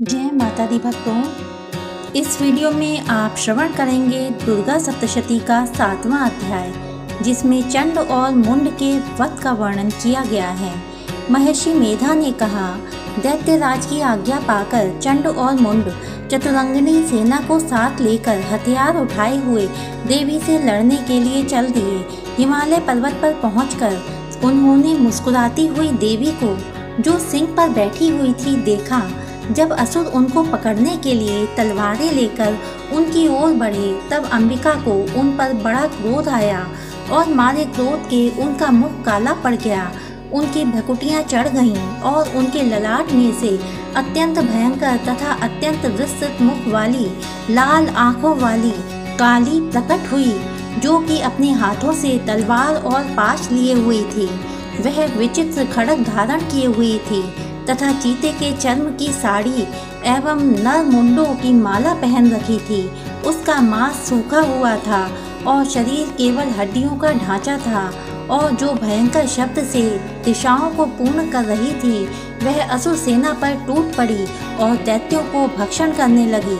जय माता दी भक्तों, इस वीडियो में आप श्रवण करेंगे दुर्गा सप्तशती का 7वां अध्याय, जिसमें चंड और मुंड के वध का वर्णन किया गया है। महर्षि मेधा ने कहा, दैत्यराज की आज्ञा पाकर चंड और मुंड चतुरंगिनी सेना को साथ लेकर हथियार उठाए हुए देवी से लड़ने के लिए चल दिए। हिमालय पर्वत पर पहुंचकर उन्होंने मुस्कुराती हुई देवी को, जो सिंह पर बैठी हुई थी, देखा। जब असुर उनको पकड़ने के लिए तलवारें लेकर उनकी ओर बढ़े, तब अंबिका को उन पर बड़ा क्रोध आया और मारे क्रोध के उनका मुख काला पड़ गया। उनकी भ्रुकुटियां चढ़ गईं और उनके ललाट में से अत्यंत भयंकर तथा अत्यंत विस्तृत मुख वाली लाल आंखों वाली काली प्रकट हुई, जो कि अपने हाथों से तलवार और पाश लिए हुई थी। वह विचित्र खड्ग धारण किए हुई थी तथा चीते के चर्म की साड़ी एवं नर मुंडों की माला पहन रखी थी। उसका मांस सूखा हुआ था और शरीर केवल हड्डियों का ढांचा था, और जो भयंकर शब्द से दिशाओं को पूर्ण कर रही थी, वह असुर सेना पर टूट पड़ी और दैत्यों को भक्षण करने लगी।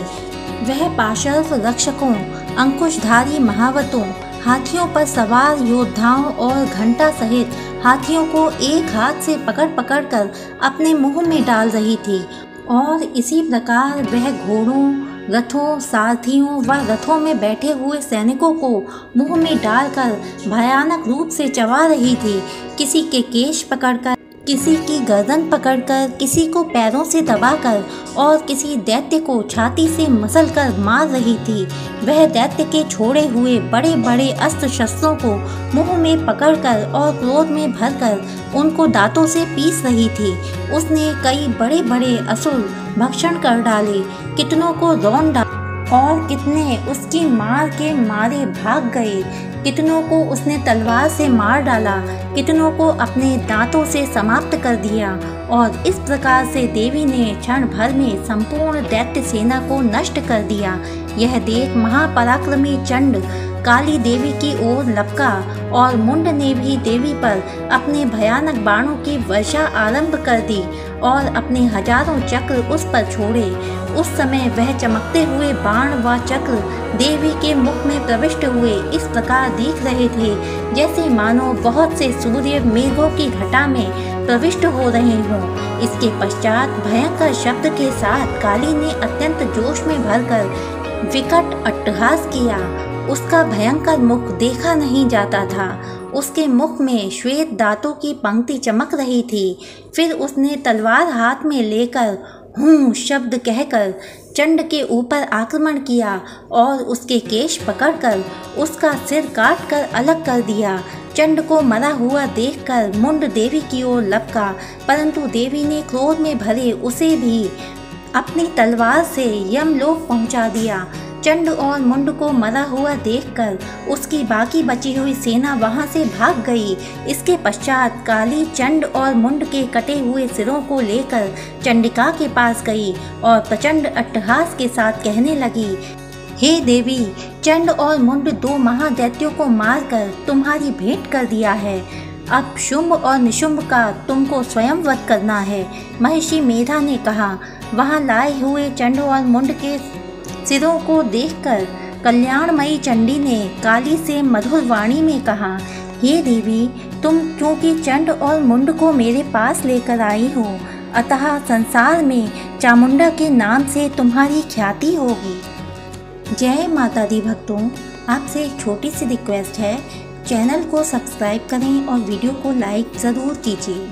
वह पाशर्व रक्षकों, अंकुशधारी महावतों, हाथियों पर सवार योद्धाओं और घंटा सहित हाथियों को एक हाथ से पकड़ पकड़ कर अपने मुंह में डाल रही थी, और इसी प्रकार वह घोड़ों, रथों, सारथियों व रथों में बैठे हुए सैनिकों को मुंह में डालकर भयानक रूप से चबा रही थी। किसी के केश पकड़कर, किसी की गर्दन पकड़कर, किसी को पैरों से दबाकर और किसी दैत्य को छाती से मसलकर मार रही थी। वह दैत्य के छोड़े हुए बड़े बड़े अस्त्र शस्त्रों को मुंह में पकड़कर और क्रोध में भरकर उनको दांतों से पीस रही थी। उसने कई बड़े बड़े असुर भक्षण कर डाले, कितनों को रौंद डाला और कितने उसकी मार के मारे भाग गए। कितनों को उसने तलवार से मार डाला, कितनों को अपने दांतों से समाप्त कर दिया, और इस प्रकार से देवी ने क्षण भर में संपूर्ण दैत्य सेना को नष्ट कर दिया। यह देख महापराक्रमी चंड काली देवी की ओर लपका और मुंड ने भी देवी पर अपने भयानक बाणों की वर्षा आरंभ कर दी और अपने हजारों चक्र उस पर छोड़े। उस समय वह चमकते हुए बाण व चक्र देवी के मुख में प्रविष्ट हुए इस प्रकार दिख रहे थे, जैसे मानो बहुत से सूर्य मेघों की घटा में प्रविष्ट हो रहे हों। इसके पश्चात भयंकर शब्द के साथ काली ने अत्यंत जोश में भरकर विकट अट्टहास किया। उसका भयंकर मुख देखा नहीं जाता था। उसके मुख में श्वेत दांतों की पंक्ति चमक रही थी। फिर उसने तलवार हाथ में लेकर हूँ शब्द कहकर चंड के ऊपर आक्रमण किया और उसके केश पकड़कर उसका सिर काट कर अलग कर दिया। चंड को मरा हुआ देखकर मुंड देवी की ओर लपका, परंतु देवी ने क्रोध में भरे उसे भी अपनी तलवार से यमलोक पहुंचा दिया। चंड और मुंड को मरा हुआ देखकर उसकी बाकी बची हुई सेना वहां से भाग गई। इसके पश्चात काली चंड और मुंड के कटे हुए सिरों को लेकर चंडिका के पास गई और प्रचंड अट्टहास के साथ कहने लगी, हे देवी, चंड और मुंड दो महादैत्यों को मारकर तुम्हारी भेंट कर दिया है। अब शुंभ और निशुंभ का तुमको स्वयं वध करना है। महर्षि मेधा ने कहा, वहां लाए हुए चंड और मुंड के सिरों को देखकर कल्याणमयी चंडी ने काली से मधुर वाणी में कहा, हे देवी, तुम क्योंकि चंड और मुंड को मेरे पास लेकर आई हो, अतः संसार में चामुंडा के नाम से तुम्हारी ख्याति होगी। जय माता दी भक्तों, आपसे एक छोटी सी रिक्वेस्ट है, चैनल को सब्सक्राइब करें और वीडियो को लाइक ज़रूर कीजिए।